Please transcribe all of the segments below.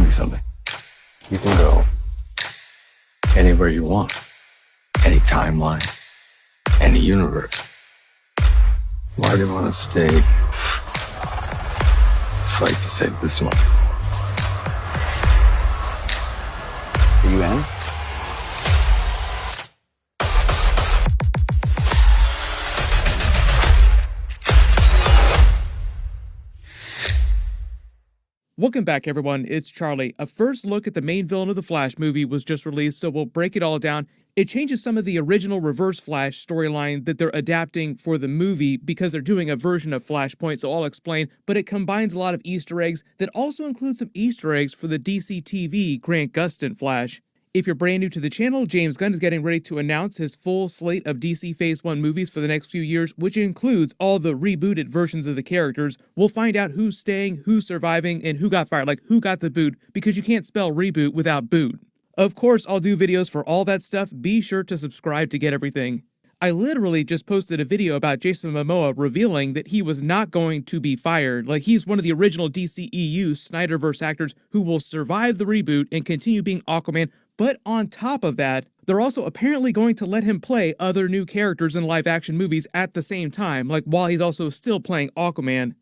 you something. You can go anywhere you want, any timeline, any universe. Why do you want to stay? Fight to save this one. Are you in? Welcome back, everyone. It's Charlie. A first look at the main villain of the Flash movie was just released, so we'll break it all down. It changes some of the original Reverse Flash storyline that they're adapting for the movie because they're doing a version of Flashpoint, so I'll explain, but it combines a lot of Easter eggs that also include some Easter eggs for the DC TV Grant Gustin Flash. If you're brand new to the channel, James Gunn is getting ready to announce his full slate of DC Phase 1 movies for the next few years, which includes all the rebooted versions of the characters. We'll find out who's staying, who's surviving, and who got fired, like who got the boot, because you can't spell reboot without boot. Of course, I'll do videos for all that stuff. Be sure to subscribe to get everything. I literally just posted a video about Jason Momoa revealing that he was not going to be fired. Like, he's one of the original DCEU Snyderverse actors who will survive the reboot and continue being Aquaman. But on top of that, they're also apparently going to let him play other new characters in live-action movies at the same time, like while he's also still playing Aquaman.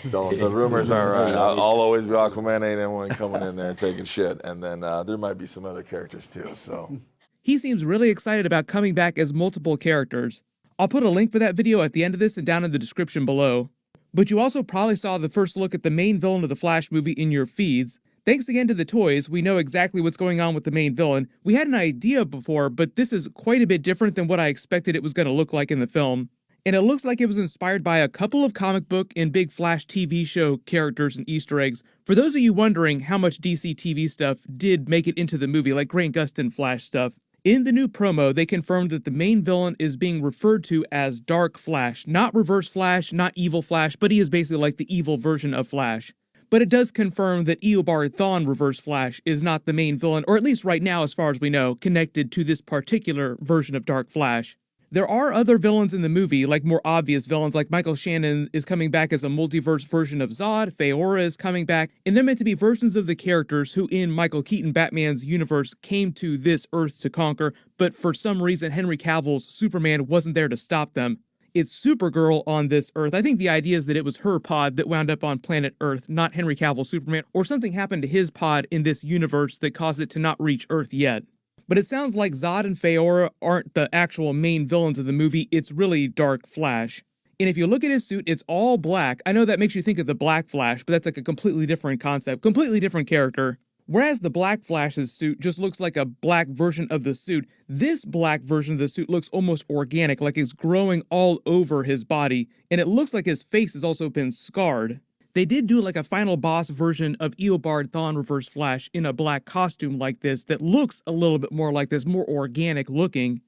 The rumors are right. I'll always be Aquaman. Ain't anyone coming in there and taking shit. And then there might be some other characters too. So He seems really excited about coming back as multiple characters. I'll put a link for that video at the end of this and down in the description below. But you also probably saw the first look at the main villain of the Flash movie in your feeds. Thanks again to the toys, we know exactly what's going on with the main villain. We had an idea before, but this is quite a bit different than what I expected it was going to look like in the film. And it looks like it was inspired by a couple of comic book and big Flash TV show characters and Easter eggs. For those of you wondering how much DC TV stuff did make it into the movie, like Grant Gustin Flash stuff, in the new promo, they confirmed that the main villain is being referred to as Dark Flash. Not Reverse Flash, not Evil Flash, but he is basically like the evil version of Flash. But it does confirm that Eobard Thawne Reverse Flash is not the main villain, or at least right now, as far as we know, connected to this particular version of Dark Flash. There are other villains in the movie, like more obvious villains, like Michael Shannon is coming back as a multiverse version of Zod, Feora is coming back, and they're meant to be versions of the characters who in Michael Keaton Batman's universe came to this Earth to conquer, but for some reason Henry Cavill's Superman wasn't there to stop them. It's Supergirl on this Earth. I think the idea is that it was her pod that wound up on planet Earth, not Henry Cavill's Superman, or something happened to his pod in this universe that caused it to not reach Earth yet. But it sounds like Zod and Feora aren't the actual main villains of the movie, it's really Dark Flash. And if you look at his suit, it's all black. I know that makes you think of the Black Flash, but that's like a completely different concept, completely different character. Whereas the Black Flash's suit just looks like a black version of the suit, this black version of the suit looks almost organic, like it's growing all over his body, and it looks like his face has also been scarred. They did do like a final boss version of Eobard Thawne Reverse Flash in a black costume like this that looks a little bit more like this, more organic looking,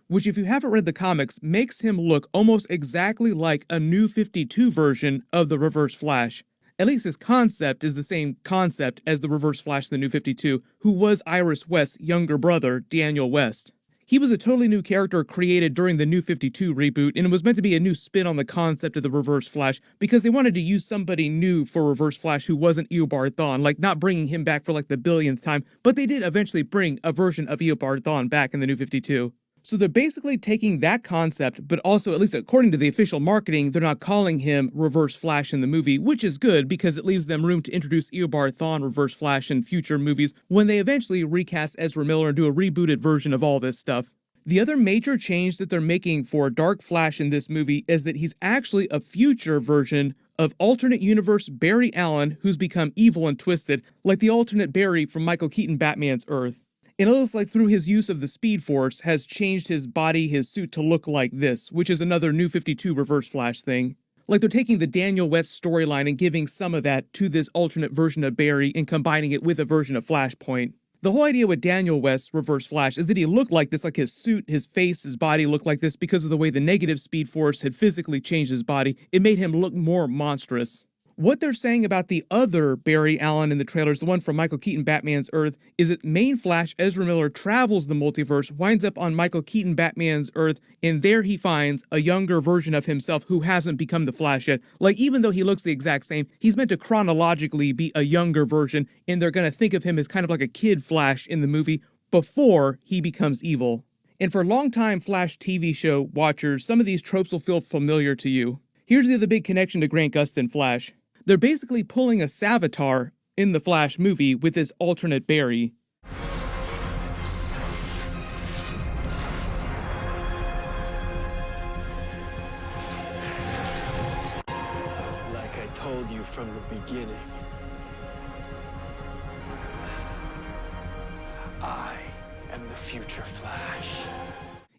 which if you haven't read the comics, makes him look almost exactly like a New 52 version of the Reverse Flash. At least his concept is the same concept as the Reverse Flash in the New 52, who was Iris West's younger brother, Daniel West. He was a totally new character created during the New 52 reboot, and it was meant to be a new spin on the concept of the Reverse Flash, because they wanted to use somebody new for Reverse Flash who wasn't Eobard Thawne, like not bringing him back for like the billionth time, but they did eventually bring a version of Eobard Thawne back in the New 52. So they're basically taking that concept, but also, at least according to the official marketing, they're not calling him Reverse Flash in the movie, which is good because it leaves them room to introduce Eobard Thawne Reverse Flash in future movies when they eventually recast Ezra Miller and do a rebooted version of all this stuff. The other major change that they're making for Dark Flash in this movie is that he's actually a future version of alternate universe Barry Allen, who's become evil and twisted, like the alternate Barry from Michael Keaton Batman's Earth. It looks like through his use of the Speed Force has changed his body, his suit to look like this, which is another New 52 Reverse Flash thing. Like they're taking the Daniel West storyline and giving some of that to this alternate version of Barry and combining it with a version of Flashpoint. The whole idea with Daniel West's Reverse Flash is that he looked like this, like his suit, his face, his body looked like this because of the way the negative Speed Force had physically changed his body. It made him look more monstrous. What they're saying about the other Barry Allen in the trailers, the one from Michael Keaton Batman's Earth, is that main Flash Ezra Miller travels the multiverse, winds up on Michael Keaton Batman's Earth, and there he finds a younger version of himself who hasn't become the Flash yet. Like, even though he looks the exact same, he's meant to chronologically be a younger version, and they're going to think of him as kind of like a kid Flash in the movie before he becomes evil. And for longtime Flash TV show watchers, some of these tropes will feel familiar to you. Here's the other big connection to Grant Gustin Flash. They're basically pulling a Savitar in the Flash movie with this alternate Barry. Like I told you from the beginning, I am the future Flash.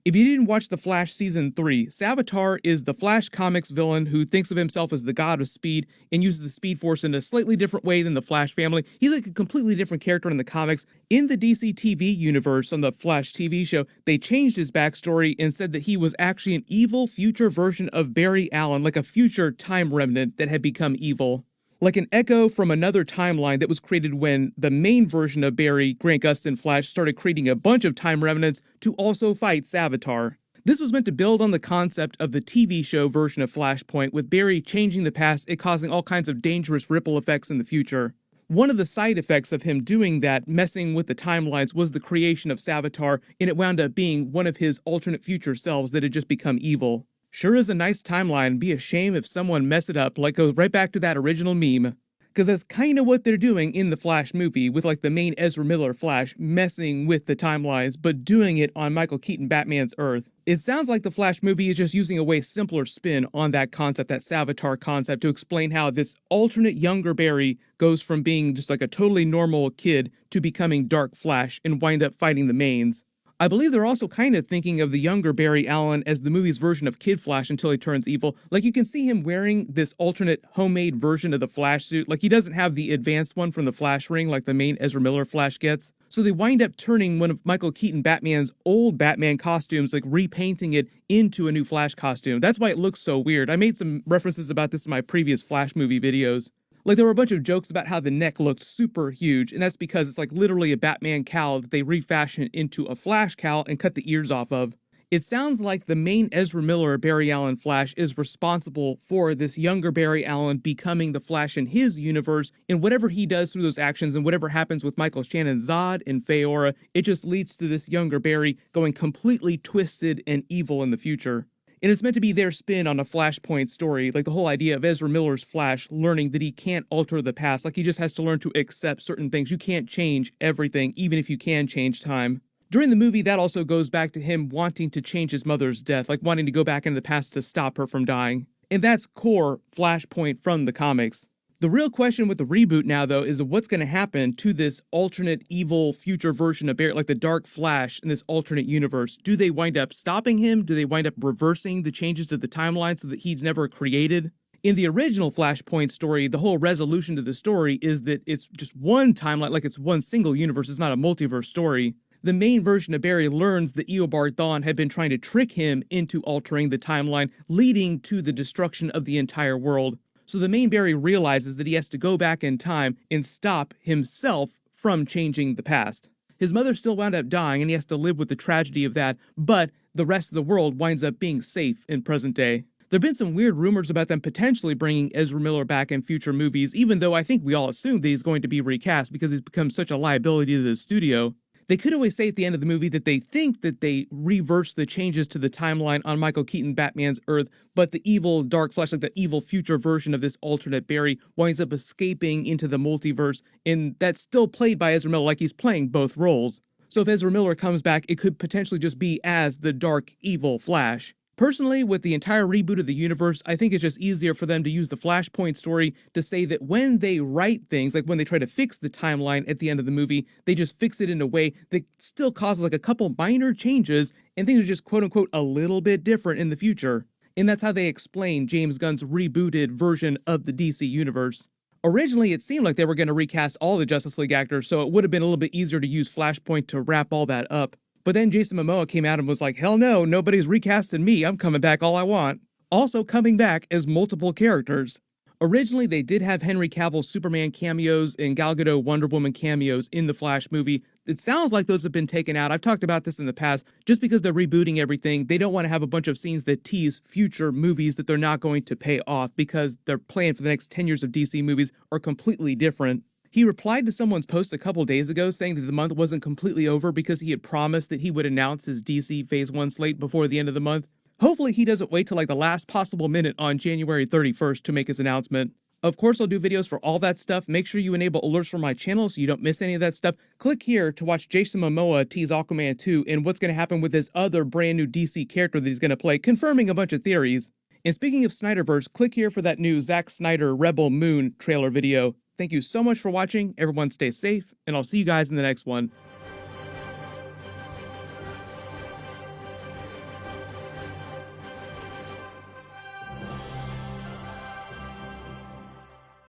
If you didn't watch The Flash Season 3, Savitar is the Flash Comics villain who thinks of himself as the god of speed and uses the Speed Force in a slightly different way than the Flash family. He's like a completely different character in the comics. In the DC TV universe on the Flash TV show, they changed his backstory and said that he was actually an evil future version of Barry Allen, like a future time remnant that had become evil. Like an echo from another timeline that was created when the main version of Barry, Grant Gustin Flash, started creating a bunch of time remnants to also fight Savitar. This was meant to build on the concept of the TV show version of Flashpoint, with Barry changing the past and causing all kinds of dangerous ripple effects in the future. One of the side effects of him doing that, messing with the timelines, was the creation of Savitar, and it wound up being one of his alternate future selves that had just become evil. Sure is a nice timeline, be a shame if someone mess it up, like goes right back to that original meme. Because that's kind of what they're doing in the Flash movie, with like the main Ezra Miller Flash messing with the timelines, but doing it on Michael Keaton Batman's Earth. It sounds like the Flash movie is just using a way simpler spin on that concept, that Savitar concept, to explain how this alternate younger Barry goes from being just like a totally normal kid to becoming Dark Flash and wind up fighting the mains. I believe they're also kind of thinking of the younger Barry Allen as the movie's version of Kid Flash until he turns evil. Like, you can see him wearing this alternate homemade version of the Flash suit. Like, he doesn't have the advanced one from the Flash ring like the main Ezra Miller Flash gets. So they wind up turning one of Michael Keaton Batman's old Batman costumes, like repainting it into a new Flash costume. That's why it looks so weird. I made some references about this in my previous Flash movie videos. Like, there were a bunch of jokes about how the neck looked super huge, and that's because it's like literally a Batman cowl that they refashioned into a Flash cowl and cut the ears off of. It sounds like the main Ezra Miller Barry Allen Flash is responsible for this younger Barry Allen becoming the Flash in his universe, and whatever he does through those actions and whatever happens with Michael Shannon Zod and Faora, it just leads to this younger Barry going completely twisted and evil in the future. And it's meant to be their spin on a Flashpoint story, like the whole idea of Ezra Miller's Flash learning that he can't alter the past, like he just has to learn to accept certain things. You can't change everything, even if you can change time. During the movie, that also goes back to him wanting to change his mother's death, like wanting to go back into the past to stop her from dying. And that's core Flashpoint from the comics. The real question with the reboot now, though, is what's going to happen to this alternate evil future version of Barry, like the Dark Flash in this alternate universe. Do they wind up stopping him? Do they wind up reversing the changes to the timeline so that he's never created? In the original Flashpoint story, the whole resolution to the story is that it's just one timeline, like it's one single universe. It's not a multiverse story. The main version of Barry learns that Eobard Thawne had been trying to trick him into altering the timeline, leading to the destruction of the entire world. So the main Barry realizes that he has to go back in time and stop himself from changing the past. His mother still wound up dying, and he has to live with the tragedy of that, but the rest of the world winds up being safe in present day. There have been some weird rumors about them potentially bringing Ezra Miller back in future movies, even though I think we all assumed that he's going to be recast because he's become such a liability to the studio. They could always say at the end of the movie that they think that they reversed the changes to the timeline on Michael Keaton Batman's Earth, but the evil Dark Flash, like the evil future version of this alternate Barry, winds up escaping into the multiverse, and that's still played by Ezra Miller, like he's playing both roles. So if Ezra Miller comes back, it could potentially just be as the dark, evil Flash. Personally, with the entire reboot of the universe, I think it's just easier for them to use the Flashpoint story to say that when they write things, like when they try to fix the timeline at the end of the movie, they just fix it in a way that still causes like a couple minor changes, and things are just quote-unquote a little bit different in the future. And that's how they explain James Gunn's rebooted version of the DC universe. Originally, it seemed like they were going to recast all the Justice League actors, so it would have been a little bit easier to use Flashpoint to wrap all that up. But then Jason Momoa came out and was like, hell no, nobody's recasting me, I'm coming back all I want. Also coming back as multiple characters. Originally, they did have Henry Cavill Superman cameos and Gal Gadot Wonder Woman cameos in the Flash movie. It sounds like those have been taken out. I've talked about this in the past. Just because they're rebooting everything, they don't want to have a bunch of scenes that tease future movies that they're not going to pay off because their plan for the next 10 years of DC movies are completely different. He replied to someone's post a couple days ago saying that the month wasn't completely over because he had promised that he would announce his DC Phase 1 slate before the end of the month. Hopefully he doesn't wait till like the last possible minute on January 31st to make his announcement. Of course, I'll do videos for all that stuff. Make sure you enable alerts for my channel so you don't miss any of that stuff. Click here to watch Jason Momoa tease Aquaman 2 and what's going to happen with his other brand new DC character that he's going to play, confirming a bunch of theories. And speaking of Snyderverse, click here for that new Zack Snyder Rebel Moon trailer video. Thank you so much for watching. Everyone stay safe, and I'll see you guys in the next one.